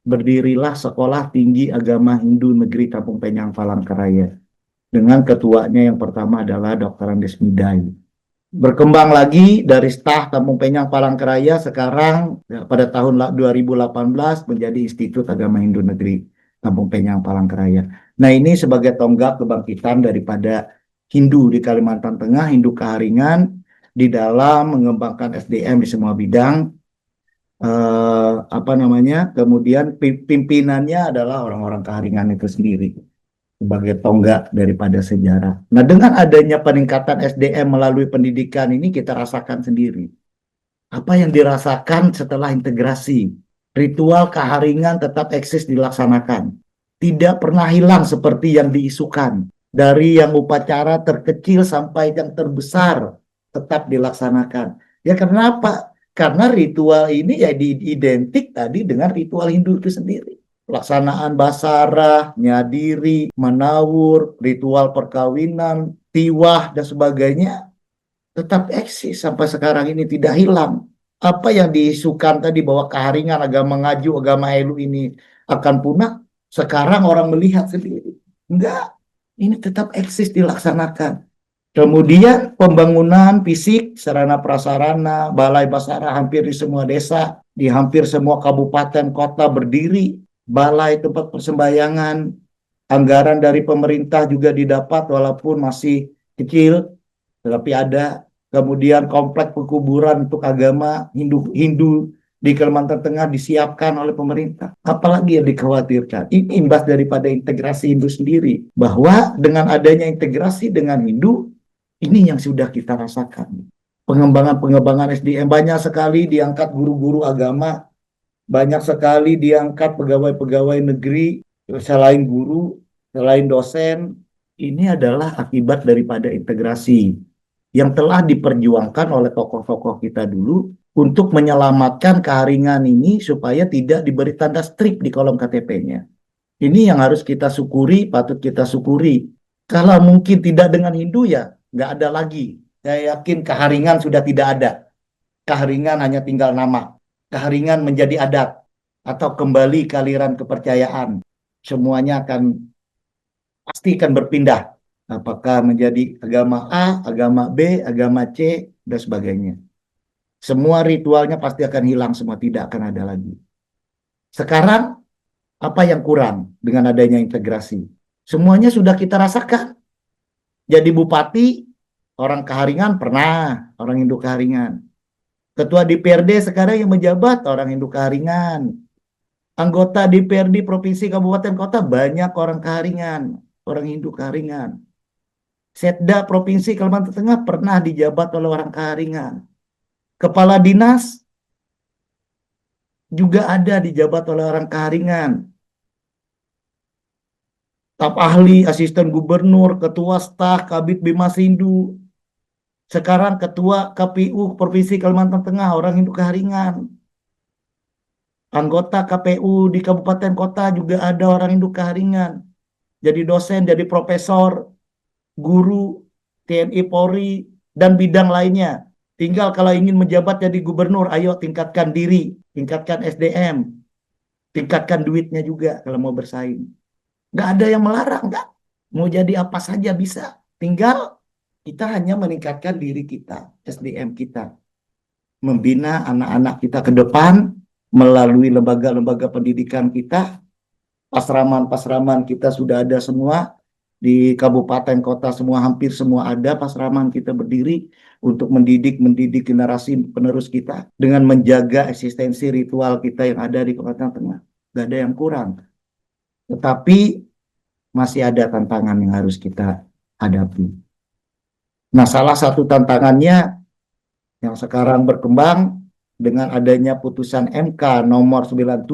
berdirilah Sekolah Tinggi Agama Hindu Negeri Kampung Penyang Palangkaraya. Dengan ketuanya yang pertama adalah Dr. Andes Midai. Berkembang lagi dari staf Kampung Penyang Palangkaraya sekarang ya, pada tahun 2018 menjadi Institut Agama Hindu Negeri Kampung Penyang Palangkaraya. Nah, ini sebagai tonggak kebangkitan daripada Hindu di Kalimantan Tengah, Hindu Keharingan di dalam mengembangkan SDM di semua bidang. Kemudian pimpinannya adalah orang-orang Keharingan itu sendiri sebagai tonggak daripada sejarah. Nah, dengan adanya peningkatan SDM melalui pendidikan ini kita rasakan sendiri. Apa yang dirasakan setelah integrasi? Ritual keharingan tetap eksis dilaksanakan. Tidak pernah hilang seperti yang diisukan. Dari yang upacara terkecil sampai yang terbesar tetap dilaksanakan. Ya kenapa? Karena ritual ini ya identik tadi dengan ritual Hindu itu sendiri. Pelaksanaan basarah, nyadiri, menawur, ritual perkawinan, tiwah, dan sebagainya tetap eksis sampai sekarang ini tidak hilang. Apa yang diisukan tadi bahwa keharingan agama ngaju, agama elu ini akan punah, sekarang orang melihat sendiri. Enggak, ini tetap eksis dilaksanakan. Kemudian pembangunan fisik, sarana prasarana, balai basarah hampir di semua desa, di hampir semua kabupaten kota berdiri, balai tempat persembahyangan, anggaran dari pemerintah juga didapat walaupun masih kecil, tetapi ada. Kemudian komplek pekuburan untuk agama Hindu di Kalimantan Tengah disiapkan oleh pemerintah. Apalagi yang dikhawatirkan? Ini imbas daripada integrasi Hindu sendiri. Bahwa dengan adanya integrasi dengan Hindu, ini yang sudah kita rasakan. Pengembangan SDM banyak sekali diangkat guru-guru agama, banyak sekali diangkat pegawai-pegawai negeri, selain guru, selain dosen. Ini adalah akibat daripada integrasi yang telah diperjuangkan oleh tokoh-tokoh kita dulu untuk menyelamatkan keharingan ini supaya tidak diberi tanda strip di kolom KTP-nya. Ini yang harus kita syukuri, patut kita syukuri. Kalau mungkin tidak dengan Hindu ya nggak ada lagi. Saya yakin keharingan sudah tidak ada. Keharingan hanya tinggal nama. Keharingan menjadi adat atau kembali ke aliran kepercayaan. Semuanya pasti akan berpindah. Apakah menjadi agama A, agama B, agama C, dan sebagainya. Semua ritualnya pasti akan hilang, semua tidak akan ada lagi. Sekarang, apa yang kurang dengan adanya integrasi? Semuanya sudah kita rasakan. Jadi bupati, orang Keharingan pernah, orang Hindu Keharingan. Ketua DPRD sekarang yang menjabat, orang Hindu Keharingan. Anggota DPRD Provinsi Kabupaten Kota banyak orang Keharingan, orang Hindu Keharingan. Setda Provinsi Kalimantan Tengah pernah dijabat oleh orang Keharingan. Kepala dinas juga ada dijabat oleh orang Keharingan. Staf ahli, asisten gubernur, ketua staf, Kabid Bimas Hindu. Sekarang ketua KPU Provinsi Kalimantan Tengah orang Hindu Keharingan. Anggota KPU di kabupaten kota juga ada orang Hindu Keharingan. Jadi dosen, jadi profesor, guru, TNI Polri, dan bidang lainnya. Tinggal kalau ingin menjabat jadi gubernur, ayo tingkatkan diri, tingkatkan SDM, tingkatkan duitnya juga kalau mau bersaing. Nggak ada yang melarang, nggak. Mau jadi apa saja bisa. Tinggal kita hanya meningkatkan diri kita, SDM kita. Membina anak-anak kita ke depan melalui lembaga-lembaga pendidikan kita. Pasraman-pasraman kita sudah ada semua. Di kabupaten kota semua hampir semua ada pasraman kita berdiri untuk mendidik generasi penerus kita dengan menjaga eksistensi ritual kita yang ada di Kalimantan Tengah. Gak ada yang kurang. Tetapi masih ada tantangan yang harus kita hadapi. Nah, salah satu tantangannya yang sekarang berkembang dengan adanya putusan MK nomor 97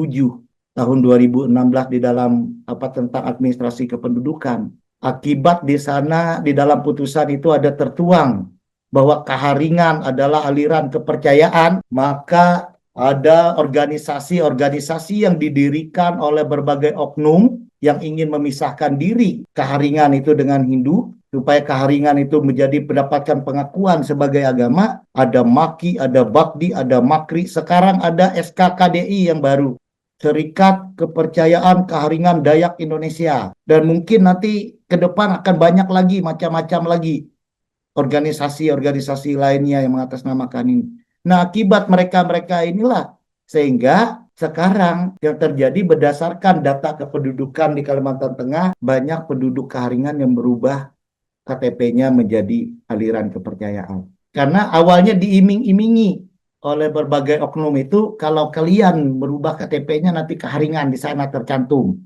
tahun 2016 di dalam tentang administrasi kependudukan. Akibat di sana di dalam putusan itu ada tertuang bahwa keharingan adalah aliran kepercayaan, maka ada organisasi-organisasi yang didirikan oleh berbagai oknum yang ingin memisahkan diri keharingan itu dengan Hindu, supaya keharingan itu mendapatkan pengakuan sebagai agama. Ada Maki, ada Bakdi, ada Makri, sekarang ada SKKDI yang baru, Serikat Kepercayaan Keharingan Dayak Indonesia. Dan mungkin nanti ke depan akan banyak lagi, macam-macam lagi organisasi-organisasi lainnya yang mengatasnamakan ini. Nah, akibat mereka-mereka inilah sehingga sekarang yang terjadi berdasarkan data kependudukan di Kalimantan Tengah, banyak penduduk keharingan yang berubah KTP-nya menjadi aliran kepercayaan. Karena awalnya diiming-imingi oleh berbagai oknum itu, kalau kalian berubah KTP-nya nanti keharingan di sana tercantum.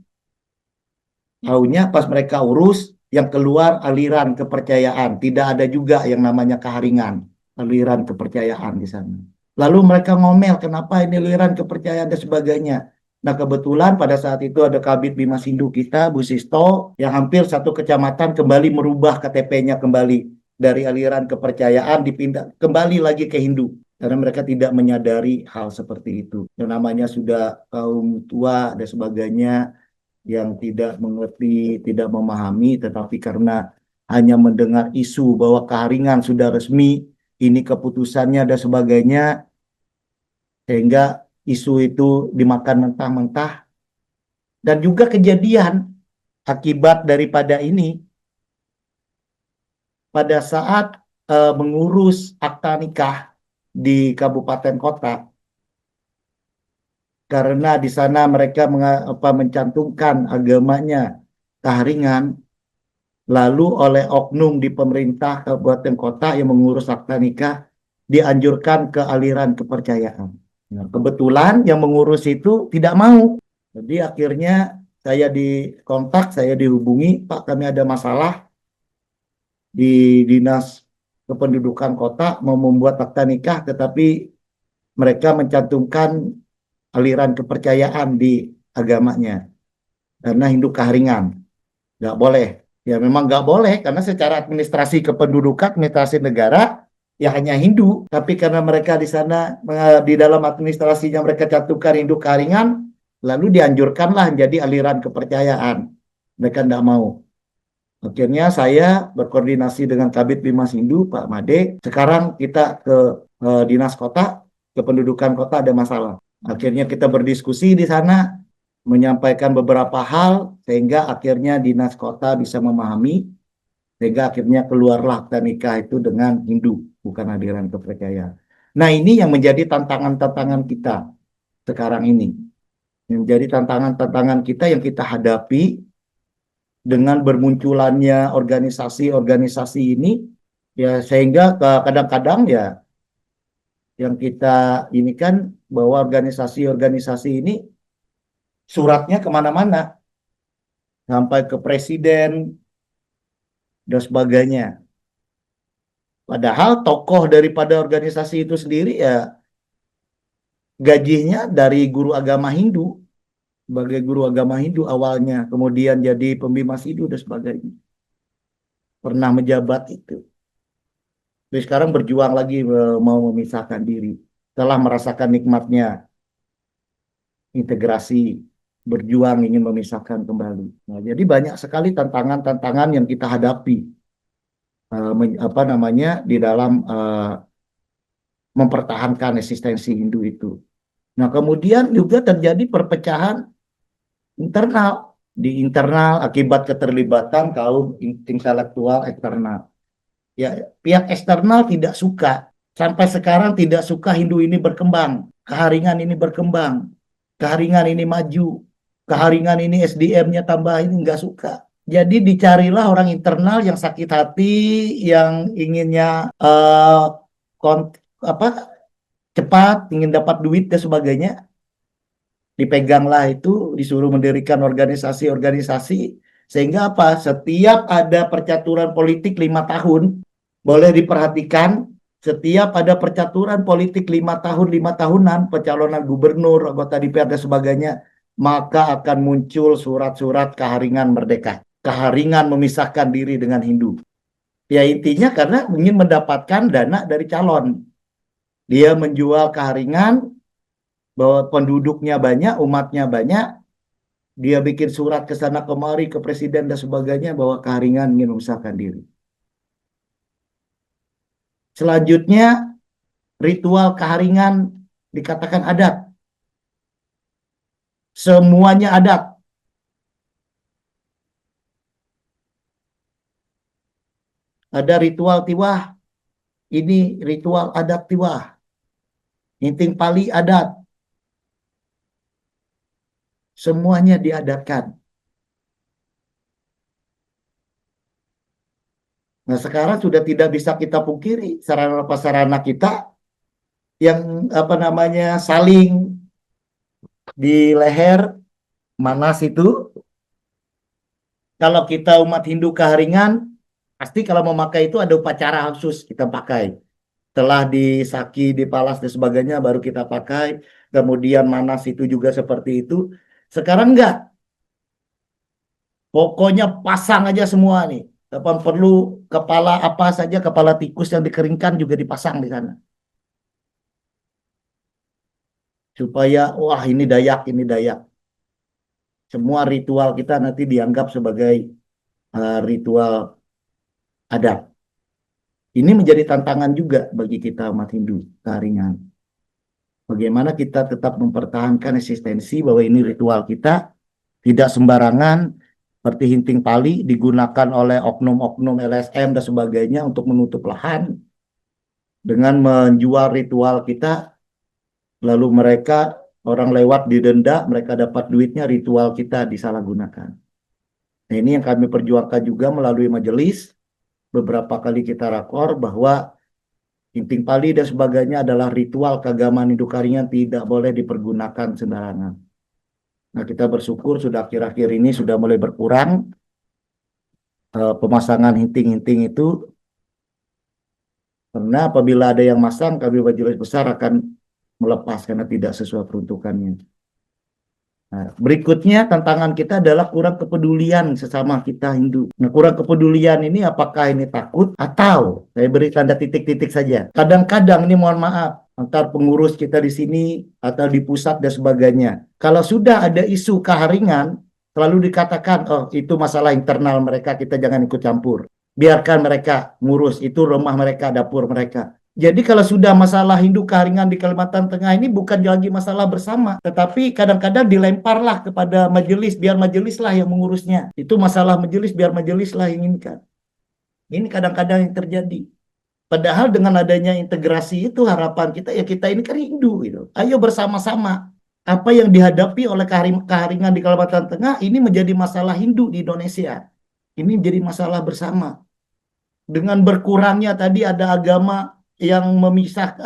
Taunya pas mereka urus, yang keluar aliran kepercayaan. Tidak ada juga yang namanya keharingan, aliran kepercayaan di sana. Lalu mereka ngomel, kenapa ini aliran kepercayaan dan sebagainya. Nah, kebetulan pada saat itu ada Kabid Bimas Hindu kita, Bu Sisto, yang hampir satu kecamatan kembali merubah KTP-nya kembali dari aliran kepercayaan dipindah kembali lagi ke Hindu. Karena mereka tidak menyadari hal seperti itu. Yang namanya sudah kaum tua dan sebagainya, yang tidak mengerti, tidak memahami, tetapi karena hanya mendengar isu bahwa keharingan sudah resmi, ini keputusannya dan sebagainya, sehingga isu itu dimakan mentah-mentah. Dan juga kejadian akibat daripada ini, pada saat mengurus akta nikah di kabupaten kota, karena di sana mereka mencantumkan agamanya keharingan, lalu oleh oknum di pemerintah kabupaten kota yang mengurus akta nikah dianjurkan ke aliran kepercayaan. Nah, kebetulan yang mengurus itu tidak mau. Jadi akhirnya saya dikontak, saya dihubungi, Pak, kami ada masalah di Dinas Kependudukan Kota mau membuat akta nikah, tetapi mereka mencantumkan aliran kepercayaan di agamanya karena Hindu keharingan. Nggak boleh. Ya memang nggak boleh karena secara administrasi kependudukan, administrasi negara ya hanya Hindu. Tapi karena mereka di sana di dalam administrasinya mereka cantumkan Hindu keharingan, lalu dianjurkanlah jadi aliran kepercayaan. Mereka nggak mau. Akhirnya saya berkoordinasi dengan Kabid Bimas Hindu, Pak Made. Sekarang kita ke Dinas Kota, Kependudukan Kota ada masalah. Akhirnya kita berdiskusi di sana, menyampaikan beberapa hal, sehingga akhirnya Dinas Kota bisa memahami, sehingga akhirnya keluarlah akta nikah itu dengan Hindu, bukan aliran kepercayaan. Nah, ini yang menjadi tantangan-tantangan kita sekarang ini. Yang menjadi tantangan-tantangan kita yang kita hadapi dengan bermunculannya organisasi-organisasi ini, ya sehingga kadang-kadang ya yang kita ini kan bahwa organisasi-organisasi ini suratnya kemana-mana, sampai ke presiden dan sebagainya. Padahal tokoh daripada organisasi itu sendiri ya gajinya dari guru agama Hindu, sebagai guru agama Hindu awalnya, kemudian jadi pembimas Hindu dan sebagainya. Pernah menjabat itu. Tapi sekarang berjuang lagi mau memisahkan diri. Telah merasakan nikmatnya integrasi, berjuang ingin memisahkan kembali. Nah, jadi banyak sekali tantangan-tantangan yang kita hadapi di dalam mempertahankan eksistensi Hindu itu. Nah, kemudian juga terjadi perpecahan internal di internal akibat keterlibatan kaum intelektual eksternal. Ya, pihak eksternal tidak suka, sampai sekarang tidak suka Hindu ini berkembang, keharingan ini berkembang, keharingan ini maju, keharingan ini SDM-nya tambah, ini nggak suka. Jadi dicarilah orang internal yang sakit hati, yang inginnya cepat, ingin dapat duit dan sebagainya. Dipeganglah itu, disuruh mendirikan organisasi-organisasi, sehingga apa? Setiap ada percaturan politik 5 tahun, boleh diperhatikan Setiap ada percaturan politik 5 tahun, 5 tahunan, pencalonan gubernur, anggota DPR dan sebagainya, maka akan muncul surat-surat keharingan merdeka. Keharingan memisahkan diri dengan Hindu. Ya intinya karena ingin mendapatkan dana dari calon. Dia menjual keharingan, bahwa penduduknya banyak, umatnya banyak, dia bikin surat ke sana kemari, ke presiden dan sebagainya, bahwa keharingan ingin memisahkan diri. Selanjutnya, ritual keharingan dikatakan adat. Semuanya adat. Ada ritual tiwah, ini ritual adat tiwah. Inting pali adat. Semuanya diadatkan. Nah sekarang sudah tidak bisa kita pungkiri sarana-prasarana kita yang saling di leher manas itu. Kalau kita umat Hindu keharingan, pasti kalau memakai itu ada upacara khusus kita pakai. Telah disaki, dipalas dan sebagainya baru kita pakai. Kemudian manas itu juga seperti itu. Sekarang enggak. Pokoknya pasang aja semua nih. Kapan perlu kepala apa saja, kepala tikus yang dikeringkan juga dipasang di sana. Supaya, wah ini Dayak, ini Dayak. Semua ritual kita nanti dianggap sebagai ritual adat. Ini menjadi tantangan juga bagi kita umat Hindu keharingan. Bagaimana kita tetap mempertahankan eksistensi bahwa ini ritual kita, tidak sembarangan, seperti hinting pali digunakan oleh oknum-oknum LSM dan sebagainya untuk menutup lahan dengan menjual ritual kita, lalu mereka orang lewat didenda, mereka dapat duitnya, ritual kita disalahgunakan. Nah ini yang kami perjuangkan juga melalui majelis. Beberapa kali kita rakor bahwa hinting pali dan sebagainya adalah ritual keagamaan Hindu keharingan, tidak boleh dipergunakan sembarangan. Nah kita bersyukur sudah akhir-akhir ini sudah mulai berkurang pemasangan hinting-hinting itu, karena apabila ada yang masang, kami majelis besar akan melepas karena tidak sesuai peruntukannya. Nah, berikutnya tantangan kita adalah kurang kepedulian sesama kita Hindu. Nah, kurang kepedulian ini apakah ini takut atau saya beri tanda titik-titik saja. Kadang-kadang ini mohon maaf antar pengurus kita di sini atau di pusat dan sebagainya. Kalau sudah ada isu keharingan, selalu dikatakan, oh itu masalah internal mereka, kita jangan ikut campur. Biarkan mereka ngurus, itu rumah mereka, dapur mereka. Jadi kalau sudah masalah Hindu keharingan di Kalimantan Tengah ini bukan lagi masalah bersama, tetapi kadang-kadang dilemparlah kepada majelis, biar majelislah yang mengurusnya. Itu masalah majelis, biar majelislah yang inginkan. Ini kadang-kadang yang terjadi. Padahal dengan adanya integrasi itu harapan kita, ya kita ini kan Hindu gitu. Ayo bersama-sama. Apa yang dihadapi oleh keharingan di Kalimantan Tengah ini menjadi masalah Hindu di Indonesia. Ini menjadi masalah bersama. Dengan berkurangnya tadi ada agama yang memisah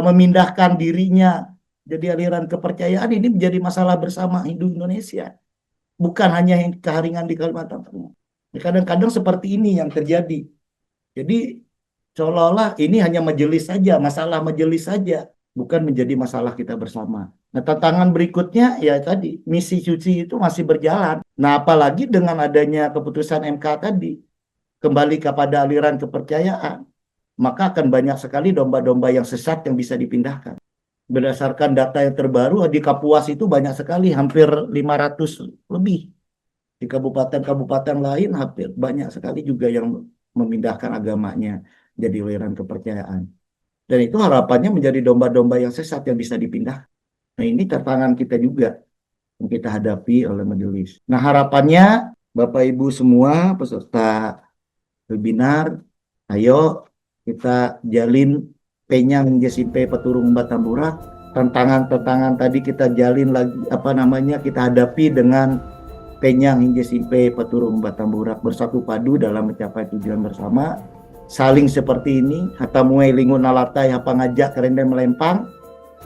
memindahkan dirinya jadi aliran kepercayaan, ini menjadi masalah bersama Hindu Indonesia, bukan hanya keharingan di Kalimantan Tengah. Kadang-kadang seperti ini yang terjadi. Jadi seolah-olah ini hanya majelis saja, masalah majelis saja, bukan menjadi masalah kita bersama. Nah, tantangan berikutnya ya tadi, misi suci itu masih berjalan. Nah, apalagi dengan adanya keputusan MK tadi, kembali kepada aliran kepercayaan, maka akan banyak sekali domba-domba yang sesat yang bisa dipindahkan. Berdasarkan data yang terbaru, di Kapuas itu banyak sekali, hampir 500 lebih. Di kabupaten-kabupaten lain hampir banyak sekali juga yang memindahkan agamanya jadi aliran kepercayaan. Dan itu harapannya menjadi domba-domba yang sesat yang bisa dipindahkan. Nah ini tantangan kita juga yang kita hadapi oleh majelis. Nah harapannya Bapak Ibu semua peserta webinar, ayo kita jalin Penyang Jesimpe Peturung Batamburak. Tantangan-tantangan tadi kita jalin lagi, kita hadapi dengan Penyang Jesimpe Peturung Batamburak, bersatu padu dalam mencapai tujuan bersama. Saling seperti ini, hatamuai lingun nalatai hapa ngajak kerendam melempang,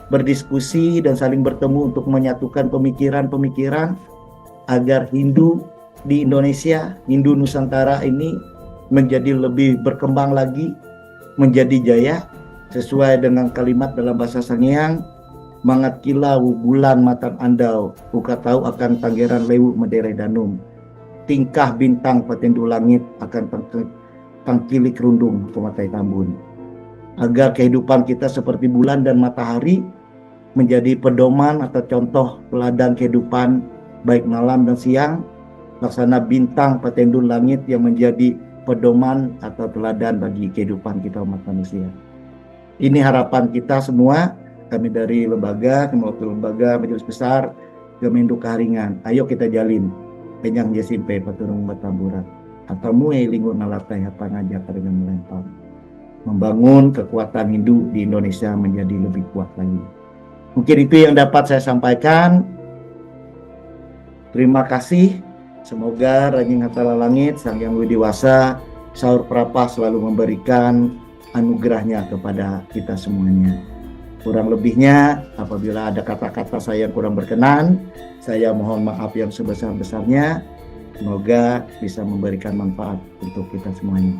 berdiskusi dan saling bertemu untuk menyatukan pemikiran-pemikiran agar Hindu di Indonesia, Hindu Nusantara ini menjadi lebih berkembang lagi, menjadi jaya sesuai dengan kalimat dalam bahasa Sangiang, mangat kilau bulan matan andau, buka tahu akan tanggeran lewu medere danum, tingkah bintang patendu langit akan tangkilik rundung pematai tambun. Agar kehidupan kita seperti bulan dan matahari menjadi pedoman atau contoh teladan kehidupan baik malam dan siang, laksana bintang patendu langit yang menjadi pedoman atau teladan bagi kehidupan kita umat manusia. Ini harapan kita semua, kami dari lembaga, waktu lembaga Majelis Besar Gemendu Kaharingan. Ayo kita jalin penyang jesimpe paturung batamburan atau muai linggur nalatai apa ngajak dengan melempar, membangun kekuatan Hindu di Indonesia menjadi lebih kuat lagi. Mungkin itu yang dapat saya sampaikan. Terima kasih. Semoga Rajing Hatala Langit, Sang Yang Widiwasa, Saur Prapa selalu memberikan anugerahnya kepada kita semuanya. Kurang lebihnya, apabila ada kata-kata saya yang kurang berkenan, saya mohon maaf yang sebesar-besarnya. Semoga bisa memberikan manfaat untuk kita semuanya.